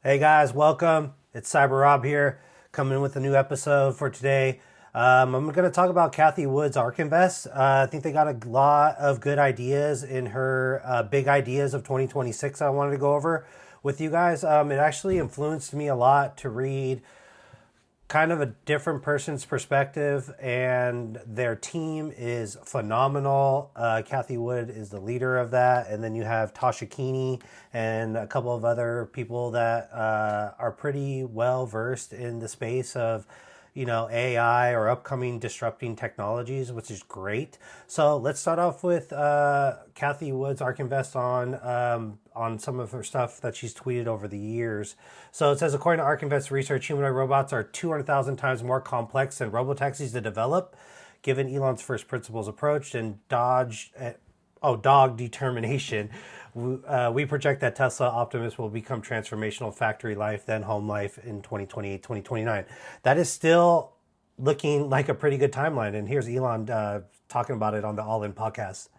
Hey guys, welcome. It's Cyber Rob here, coming in with a new episode for today. I'm going to talk about Cathie Wood's ARK Invest. I think they got a lot of good ideas in her big ideas of 2026 I wanted to go over with you guys. It actually influenced me a lot to read kind of a different person's perspective, and their team is phenomenal. Cathie Wood is the leader of that, and then you have Tasha Keeney and a couple of other people that are pretty well versed in the space of AI or upcoming disrupting technologies, which is great. So let's start off with Cathie Wood's ARK Invest on some of her stuff that she's tweeted over the years. So it says, according to ARK Invest research, humanoid robots are 200,000 times more complex than robotaxis to develop, given Elon's first principles approach and dog determination. We project that Tesla Optimus will become transformational factory life, then home life in 2028, 2029. That is still looking like a pretty good timeline. And here's Elon talking about it on the All In podcast.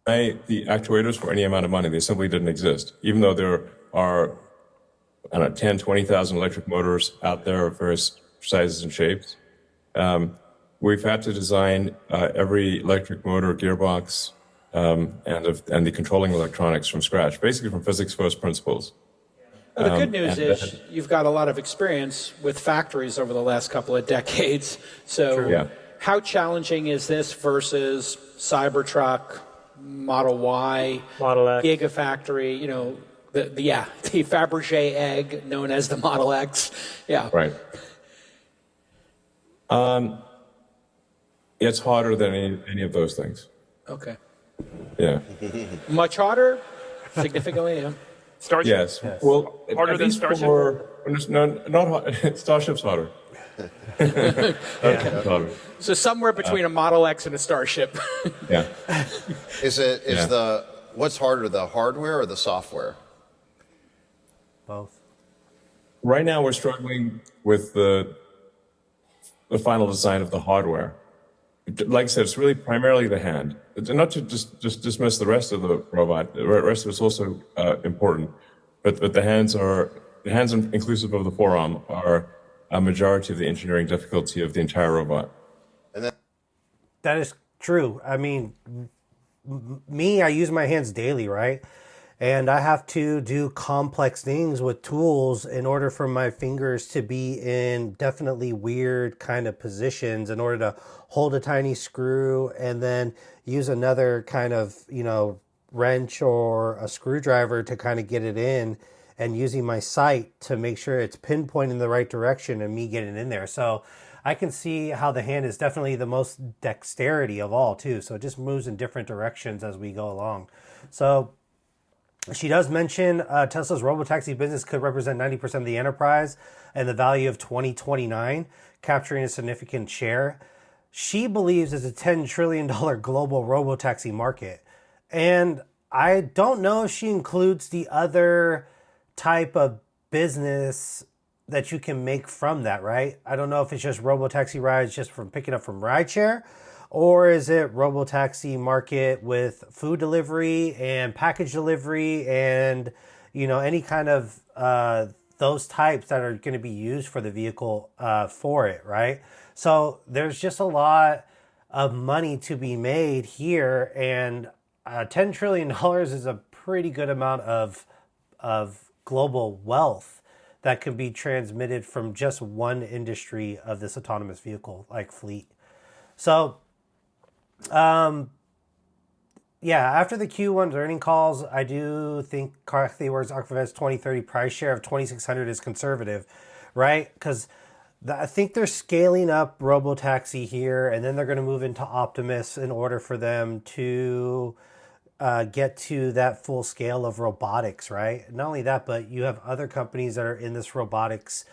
The actuators for any amount of money, they simply didn't exist. Even though there are, 10, 20,000 electric motors out there of various sizes and shapes, we've had to design every electric motor, gearbox, and the controlling electronics from scratch, basically from physics first principles. Well, the good news is you've got a lot of experience with factories over the last couple of decades. So how challenging is this versus Cybertruck, Model Y, Model X, Gigafactory, the Fabergé egg known as the Model X? Yeah. Right. It's harder than any of those things. Okay. Yeah. Much harder? Significantly, yeah. Starship? Yes. Well, Harder than Starship? No, not hard. Starship's harder. Harder. So somewhere between a Model X and a Starship. Yeah. What's harder, the hardware or the software? Both. Right now, we're struggling with the final design of the hardware. Like I said, it's really primarily the hand. Not to just dismiss the rest of the robot. The rest of it's also important, but the hands inclusive of the forearm are a majority of the engineering difficulty of the entire robot. And then That is true. I mean, I use my hands daily, right? And I have to do complex things with tools in order for my fingers to be in definitely weird kind of positions in order to hold a tiny screw and then use another kind of, wrench or a screwdriver to kind of get it in, and using my sight to make sure it's pinpointing in the right direction and me getting in there. So I can see how the hand is definitely the most dexterity of all too. So it just moves in different directions as we go along. So she does mention Tesla's Robotaxi business could represent 90% of the enterprise and the value of 2029, capturing a significant share. She believes it's a $10 trillion global Robotaxi market. And I don't know if she includes the other type of business that you can make from that, right? I don't know if it's just Robotaxi rides just from picking up from rideshare, or is it Robotaxi market with food delivery and package delivery and, any kind of those types that are going to be used for the vehicle for it, right? So there's just a lot of money to be made here, and $10 trillion is a pretty good amount of global wealth that can be transmitted from just one industry of this autonomous vehicle like fleet. So after the Q1 earning calls, I do think Cathie Wood's ARK Invest 2030 price share of 2,600 is conservative, right? Because I think they're scaling up Robotaxi here, and then they're going to move into Optimus in order for them to get to that full scale of robotics, right? Not only that, but you have other companies that are in this robotics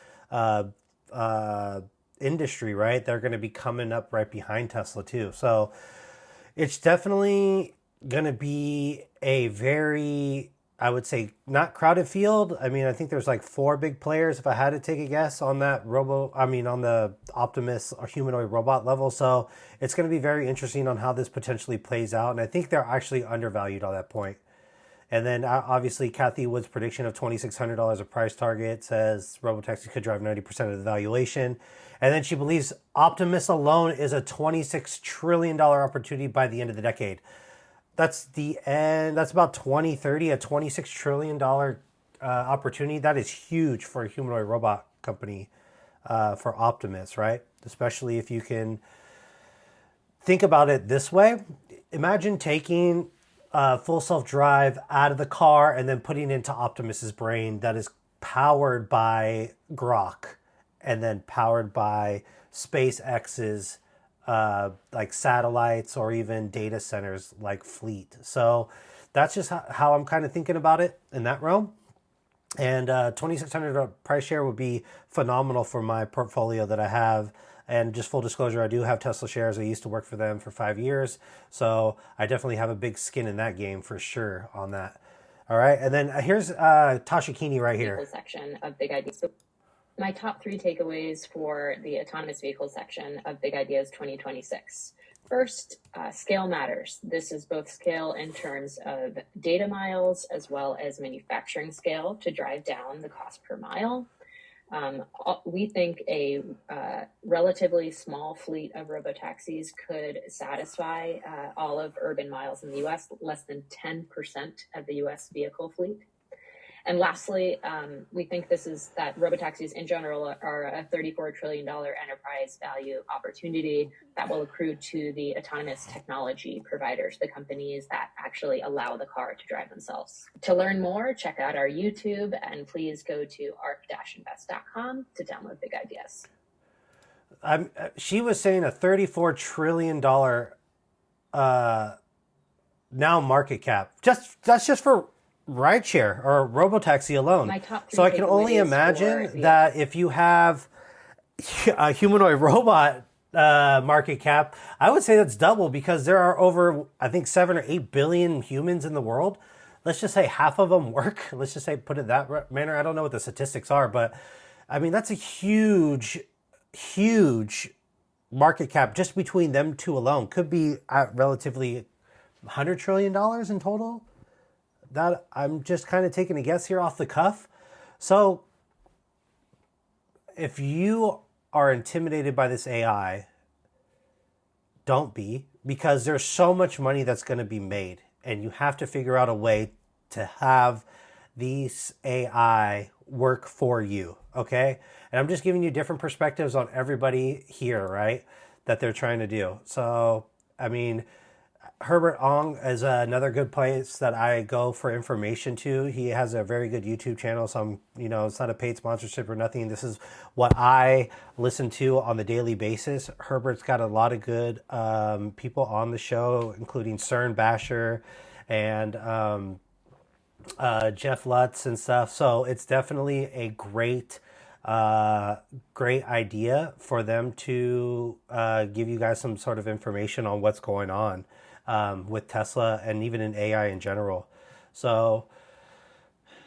industry, right? They're going to be coming up right behind Tesla too. So it's definitely going to be a very, I would say, not crowded field. I mean, I think there's like 4 big players if I had to take a guess on that on the Optimus or humanoid robot level. So it's going to be very interesting on how this potentially plays out. And I think they're actually undervalued on that point. And then obviously Cathie Wood's prediction of $2,600 a price target says Robotaxis could drive 90% of the valuation. And then she believes Optimus alone is a $26 trillion opportunity by the end of the decade. That's the end. That's about 2030, a $26 trillion opportunity. That is huge for a humanoid robot company, for Optimus, right? Especially if you can think about it this way. Imagine taking full self-drive out of the car and then putting it into Optimus's brain that is powered by Grok and then powered by SpaceX's like satellites or even data centers like Fleet. So that's just how I'm kind of thinking about it in that realm. And $2,600 price share would be phenomenal for my portfolio that I have. And just full disclosure, I do have Tesla shares. I used to work for them for 5 years. So I definitely have a big skin in that game for sure on that. All right. And then here's Tasha Keeney right here. Section of Big Ideas. So my top 3 takeaways for the autonomous vehicle section of Big Ideas 2026. First, scale matters. This is both scale in terms of data miles as well as manufacturing scale to drive down the cost per mile. We think a relatively small fleet of robotaxis could satisfy all of urban miles in the U.S., less than 10% of the U.S. vehicle fleet. And lastly, we think that robotaxis in general are a $34 trillion enterprise value opportunity that will accrue to the autonomous technology providers, the companies that actually allow the car to drive themselves. To learn more, check out our YouTube and please go to ark-invest.com to download Big Ideas. She was saying a $34 trillion now market cap. That's just for rideshare or robotaxi alone. So I can only imagine that if you have a humanoid robot market cap, I would say that's double because there are over, I think, 7 or 8 billion humans in the world. Let's just say half of them work. Let's just say put it that manner. I don't know what the statistics are, but I mean, that's a huge, huge market cap just between them two alone. Could be at relatively $100 trillion in total. That I'm just kind of taking a guess here off the cuff. So if you are intimidated by this AI, don't be, because there's so much money that's going to be made and you have to figure out a way to have these AI work for you. Okay. And I'm just giving you different perspectives on everybody here, right? That they're trying to do. So, I mean, Herbert Ong is another good place that I go for information to. He has a very good YouTube channel. So it's not a paid sponsorship or nothing. This is what I listen to on the daily basis. Herbert's got a lot of good people on the show, including CERN Basher and Jeff Lutz and stuff. So it's definitely a great idea for them to give you guys some sort of information on what's going on with Tesla and even in AI in general. So,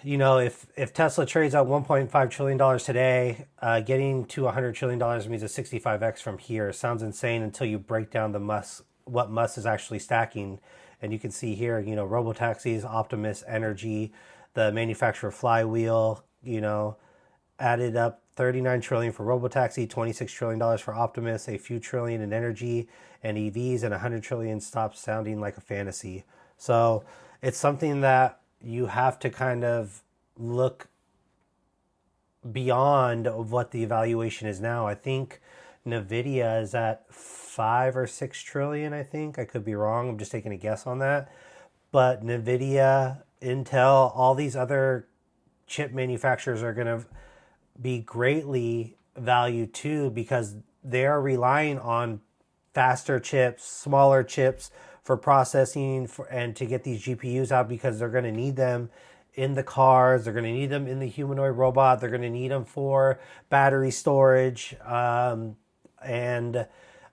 if Tesla trades at $1.5 trillion today, getting to $100 trillion means a 65x from here. Sounds insane until you break down what Musk is actually stacking. And you can see here, Robotaxis, Optimus, Energy, the manufacturer Flywheel, added up 39 trillion for Robotaxi, 26 trillion dollars for Optimus, a few trillion in energy and EVs, and 100 trillion stops sounding like a fantasy. So it's something that you have to kind of look beyond of what the evaluation is now. I think Nvidia is at 5 or 6 trillion. I think I could be wrong. I'm just taking a guess on that. But Nvidia, Intel, all these other chip manufacturers are going to be greatly valued too, because they are relying on faster chips, smaller chips for processing and to get these GPUs out, because they're going to need them in the cars, they're going to need them in the humanoid robot, they're going to need them for battery storage and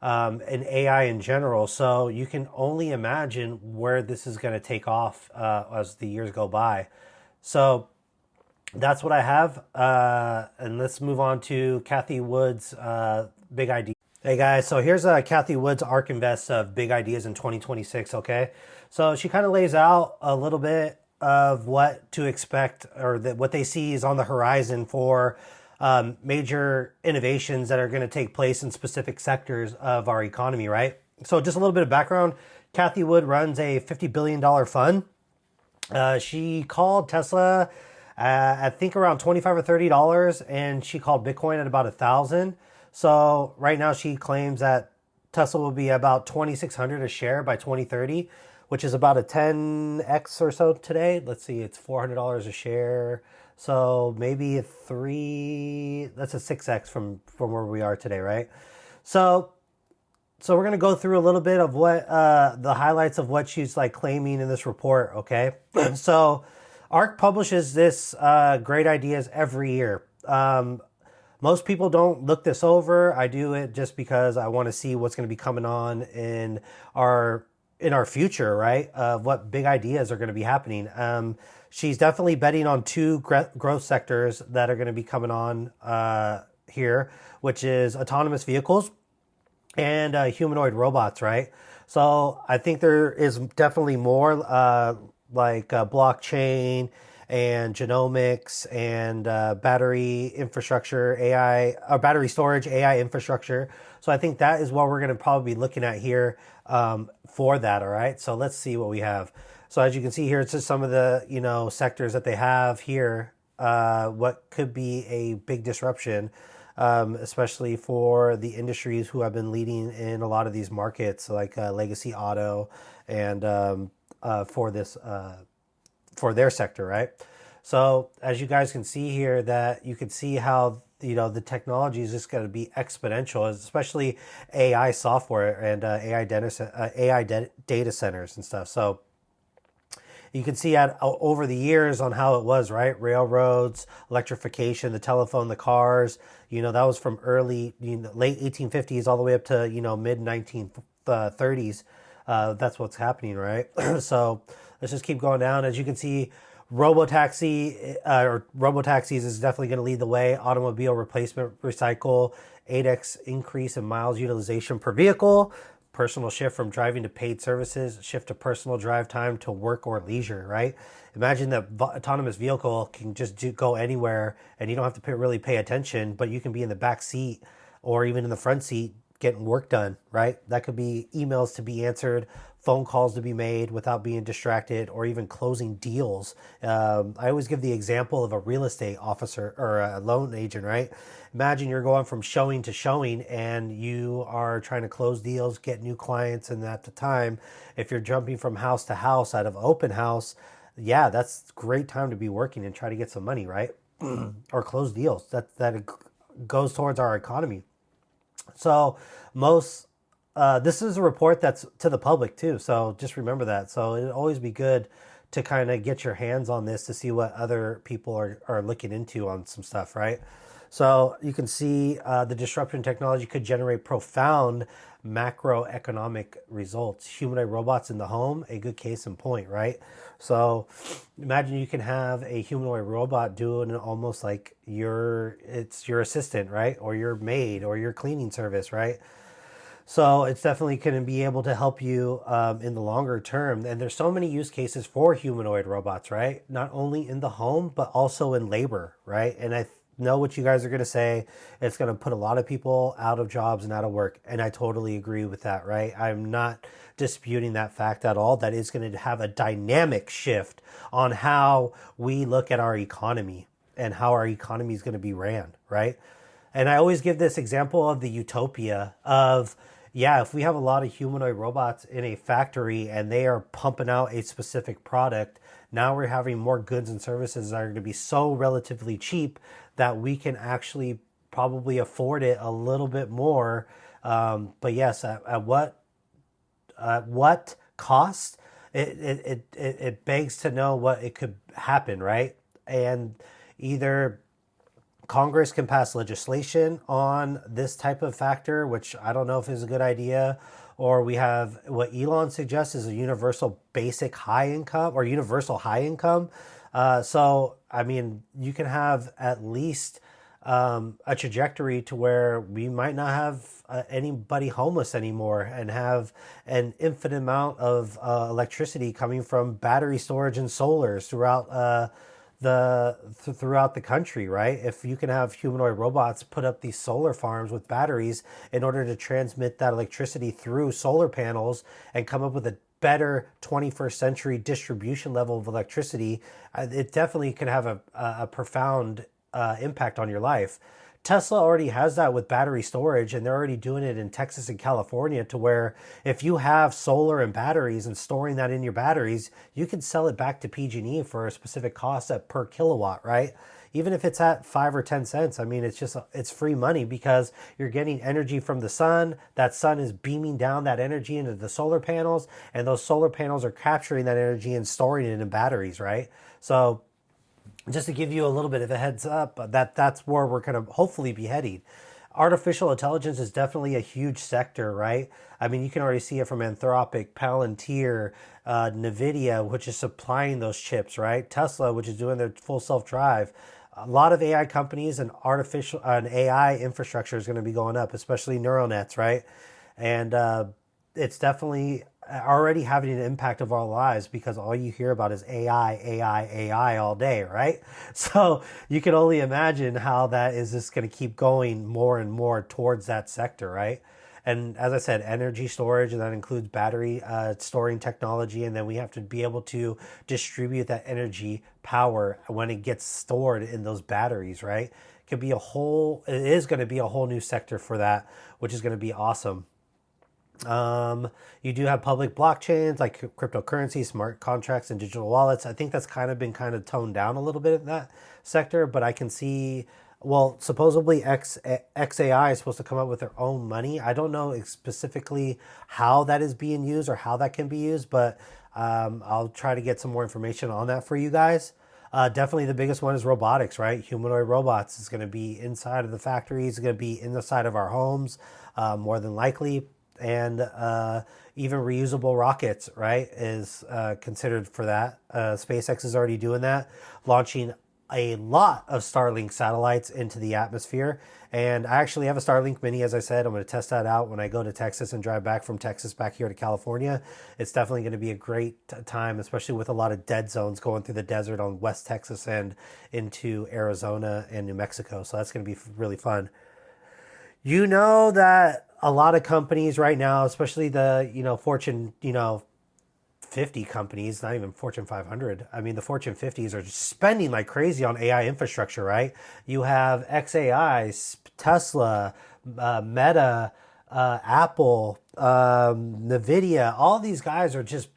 AI in general. So you can only imagine where this is going to take off as the years go by. So that's what I have. And let's move on to Cathie Wood's big idea. Hey guys, so here's Cathie Wood's ARK Invest of big ideas in 2026, okay? So she kind of lays out a little bit of what to expect, or what they see is on the horizon for major innovations that are going to take place in specific sectors of our economy, right? So just a little bit of background. Cathie Wood runs a $50 billion fund. She called Tesla, I think around $25 or $30, and she called Bitcoin at about 1,000. So right now she claims that Tesla will be about 2,600 a share by 2030, which is about a 10x or so today. Let's see, it's $400 a share. So maybe that's a 6x from where we are today, right? So we're going to go through a little bit of what the highlights of what she's like claiming in this report, okay? So ARK publishes this great ideas every year. Most people don't look this over. I do it just because I want to see what's going to be coming on in our future, right? What big ideas are going to be happening. She's definitely betting on two growth sectors that are going to be coming on here, which is autonomous vehicles and humanoid robots, right? So I think there is definitely more like blockchain and genomics and battery infrastructure, AI, or battery storage, AI infrastructure. So I think that is what we're going to probably be looking at here for that, all right? So let's see what we have. So as you can see here, it's just some of the, sectors that they have here, what could be a big disruption, especially for the industries who have been leading in a lot of these markets, like legacy auto and for their sector, right? So as you guys can see here, that you can see how the technology is just going to be exponential, especially AI software and AI data centers and stuff. So you can see over the years on how it was, right? Railroads, electrification, the telephone, the cars. That was from late 1850s all the way up to mid 1930s. That's what's happening, right? So let's just keep going down. As you can see, Robotaxis is definitely going to lead the way. Automobile replacement recycle, 8x increase in miles utilization per vehicle. Personal shift from driving to paid services, shift to personal drive time to work or leisure, right? Imagine that autonomous vehicle can just go anywhere and you don't have to really pay attention, but you can be in the back seat or even in the front seat getting work done, right? That could be emails to be answered, phone calls to be made without being distracted, or even closing deals. I always give the example of a real estate officer or a loan agent, right? Imagine you're going from showing to showing and you are trying to close deals, get new clients, and at the time, if you're jumping from house to house out of open house, yeah, that's a great time to be working and try to get some money, right? Or close deals. That goes towards our economy. So this is a report that's to the public too. So just remember that. So it'd always be good to kind of get your hands on this to see what other people are looking into on some stuff, right? So you can see the disruption technology could generate profound macroeconomic results. Humanoid robots in the home, a good case in point, right? So imagine you can have a humanoid robot doing almost like it's your assistant, right? Or your maid or your cleaning service, right? So it's definitely going to be able to help you in the longer term. And there's so many use cases for humanoid robots, right? Not only in the home, but also in labor, right? And I know what you guys are going to say. It's going to put a lot of people out of jobs and out of work. And I totally agree with that, right? I'm not disputing that fact at all. That is going to have a dynamic shift on how we look at our economy and how our economy is going to be ran, right? And I always give this example of the utopia of, if we have a lot of humanoid robots in a factory and they are pumping out a specific product, now we're having more goods and services that are going to be so relatively cheap that we can actually probably afford it a little bit more. But yes, at what cost? It begs to know what it could happen, right? And either Congress can pass legislation on this type of factor, which I don't know if is a good idea, or we have what Elon suggests is a universal basic high income or universal high income. So, I mean, you can have at least a trajectory to where we might not have anybody homeless anymore and have an infinite amount of electricity coming from battery storage and solars throughout the country, right? If you can have humanoid robots put up these solar farms with batteries in order to transmit that electricity through solar panels and come up with a better 21st century distribution level of electricity, it definitely can have a profound impact on your life. Tesla already has that with battery storage, and they're already doing it in Texas and California, to where if you have solar and batteries and storing that in your batteries, you can sell it back to PG&E for a specific cost at per kilowatt, right? Even if it's at 5 or 10 cents, I mean, it's free money because you're getting energy from the sun. That sun is beaming down that energy into the solar panels, and those solar panels are capturing that energy and storing it in batteries, right? So just to give you a little bit of a heads up, that's where we're going to hopefully be heading. Artificial intelligence is definitely a huge sector, right? I mean, you can already see it from Anthropic, Palantir, NVIDIA, which is supplying those chips, right? Tesla, which is doing their full self-drive. A lot of AI companies and artificial and AI infrastructure is going to be going up, especially neural nets, right? And it's definitely already having an impact of our lives because all you hear about is AI, AI, AI all day, right? So you can only imagine how that is just going to keep going more and more towards that sector, right? And as I said, energy storage, and that includes battery storing technology, and then we have to be able to distribute that energy power when it gets stored in those batteries, right? It is going to be a whole new sector for that, which is going to be awesome. You do have public blockchains like cryptocurrency, smart contracts, and digital wallets. I think that's been toned down a little bit in that sector, but I can see, well, supposedly XAI is supposed to come up with their own money. I don't know specifically how that is being used or how that can be used, but I'll try to get some more information on that for you guys. Definitely the biggest one is robotics, right? Humanoid robots is going to be inside of the factories, going to be inside of our homes, more than likely. And even reusable rockets, right, is considered for that. SpaceX is already doing that, launching a lot of Starlink satellites into the atmosphere. And I actually have a Starlink Mini, as I said. I'm going to test that out when I go to Texas and drive back from Texas back here to California. It's definitely going to be a great time, especially with a lot of dead zones going through the desert on West Texas and into Arizona and New Mexico. So that's going to be really fun. You know that a lot of companies right now, especially the, Fortune, 50 companies, not even Fortune 500. I mean, the Fortune 50s are just spending like crazy on AI infrastructure, right? You have XAI, Tesla, Meta, Apple, NVIDIA. All these guys are just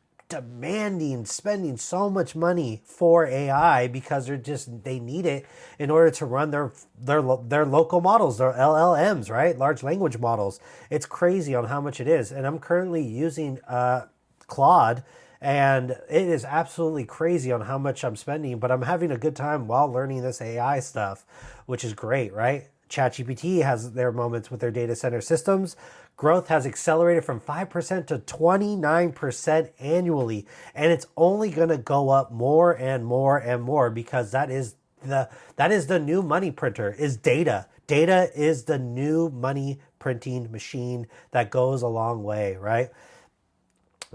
spending so much money for AI because they need it in order to run their local models, their LLMs, right? Large language models. It's crazy on how much it is. And I'm currently using Claude, and it is absolutely crazy on how much I'm spending, but I'm having a good time while learning this AI stuff, which is great, right? ChatGPT has their moments with their data center systems. Growth has accelerated from 5% to 29% annually, and it's only going to go up more and more and more because that is the new money printer, is data. Data is the new money printing machine that goes a long way, right?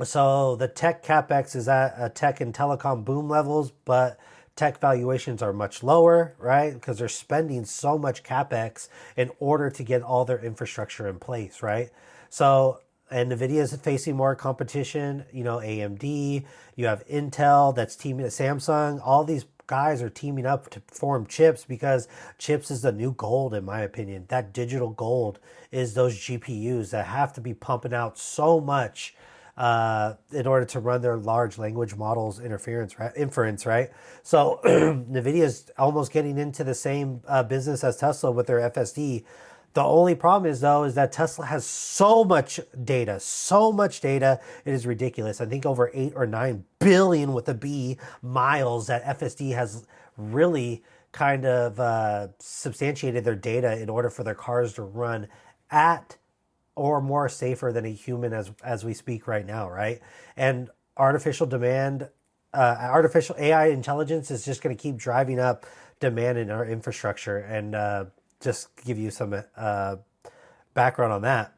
So the tech capex is at tech and telecom boom levels, but tech valuations are much lower, right? Because they're spending so much capex in order to get all their infrastructure in place, right? So, and NVIDIA is facing more competition, AMD, you have Intel that's teaming with Samsung. All these guys are teaming up to form chips because chips is the new gold, in my opinion. That digital gold is those GPUs that have to be pumping out so much in order to run their large language models inference, right? So NVIDIA is almost getting into the same business as Tesla with their FSD. The only problem is that Tesla has so much data, it is ridiculous. I think over 8 or 9 billion with a B miles that FSD has really kind of substantiated their data in order for their cars to run at or more safer than a human as we speak right now, right? And artificial AI intelligence is just going to keep driving up demand in our infrastructure. And just give you some background on that,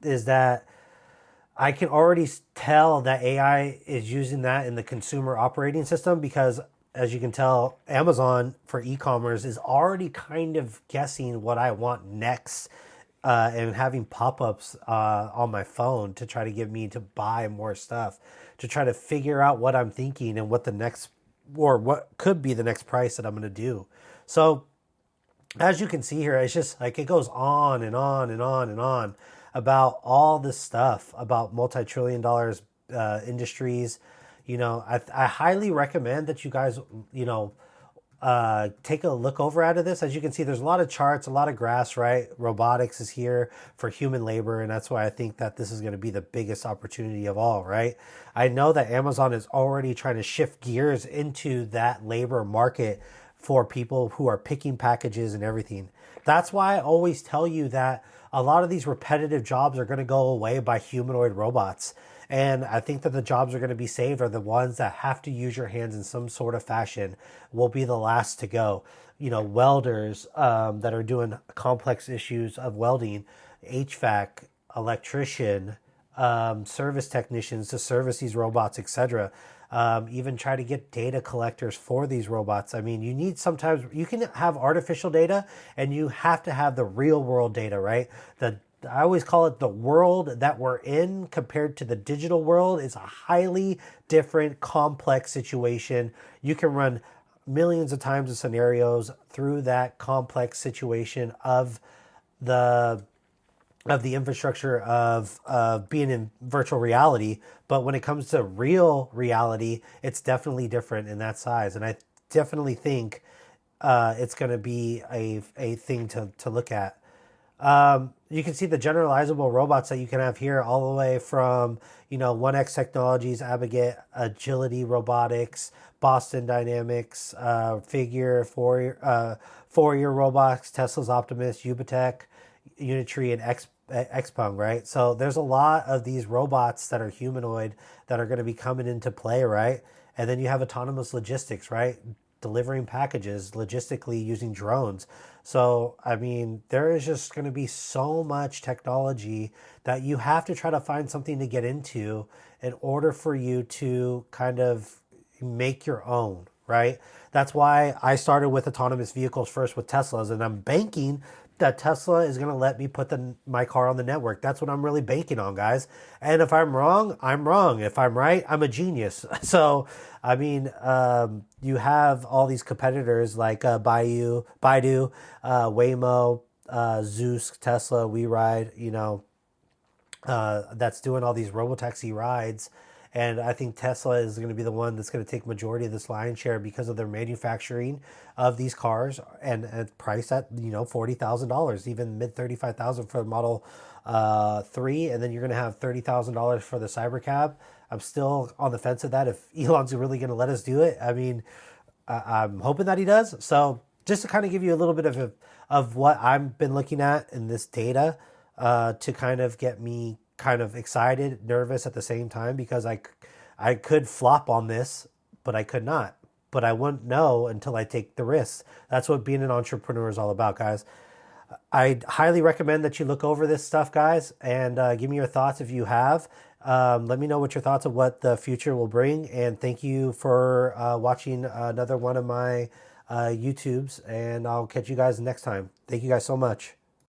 is that I can already tell that AI is using that in the consumer operating system, because as you can tell, Amazon for e-commerce is already kind of guessing what I want next, and having pop-ups on my phone to try to get me to buy more stuff, to try to figure out what I'm thinking and what the next, or what could be the next price that I'm going to do. So as you can see here, it's just like it goes on and on and on and on about all this stuff about multi-trillion dollars industries. I highly recommend that you guys, take a look over out of this. As you can see, there's a lot of charts, a lot of graphs, right? Robotics is here for human labor, and that's why I think that this is going to be the biggest opportunity of all, right? I know that Amazon is already trying to shift gears into that labor market for people who are picking packages and everything. That's why I always tell you that a lot of these repetitive jobs are going to go away by humanoid robots. And I think that the jobs are going to be saved are the ones that have to use your hands in some sort of fashion, will be the last to go. Welders that are doing complex issues of welding, HVAC, electrician, service technicians to service these robots, etc. Even try to get data collectors for these robots. I mean, you need, sometimes you can have artificial data and you have to have the real world data, right? I always call it the world that we're in compared to the digital world is a highly different, complex situation. You can run millions of times of scenarios through that complex situation of the infrastructure of being in virtual reality. But when it comes to real reality, it's definitely different in that size. And I definitely think it's going to be a thing to look at. You can see the generalizable robots that you can have here, all the way from 1X Technologies, Abiget, Agility Robotics, Boston Dynamics, Figure, Fourier Robotics, Tesla's Optimus, Ubitek, Unitree, and Xpeng, right? So there's a lot of these robots that are humanoid that are going to be coming into play, right? And then you have autonomous logistics, right? Delivering packages logistically using drones. So, I mean, there is just going to be so much technology that you have to try to find something to get into in order for you to kind of make your own, right? That's why I started with autonomous vehicles first with Teslas, and I'm banking that Tesla is going to let me put my car on the network. That's what I'm really banking on, guys. And if I'm wrong, I'm wrong. If I'm right, I'm a genius. So, I mean, you have all these competitors like Baidu, Waymo, Zeus, Tesla, WeRide, that's doing all these Robotaxi rides. And I think Tesla is going to be the one that's going to take majority of this lion's share because of their manufacturing of these cars and priced at $40,000, even mid $35,000 for the Model 3, and then you're going to have $30,000 for the Cybercab. I'm still on the fence of that if Elon's really going to let us do it. I mean, I'm hoping that he does. So just to kind of give you a little bit of what I've been looking at in this data, to kind of get me kind of excited, nervous at the same time, because I could flop on this, but I could not. But I wouldn't know until I take the risks. That's what being an entrepreneur is all about, guys. I highly recommend that you look over this stuff, guys, and give me your thoughts if you have. Let me know what your thoughts of what the future will bring. And thank you for watching another one of my YouTubes. And I'll catch you guys next time. Thank you guys so much.